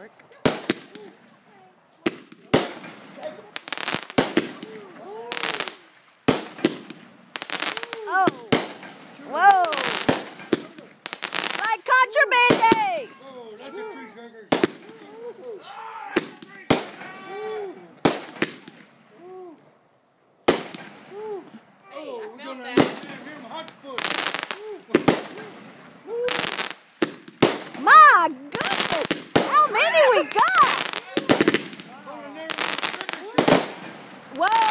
Mark. Oh! Whoa! Like contraband days! Oh, that's a three-sucker. Oh, we're gonna give him hot foot. My goodness! How many we got? Whoa!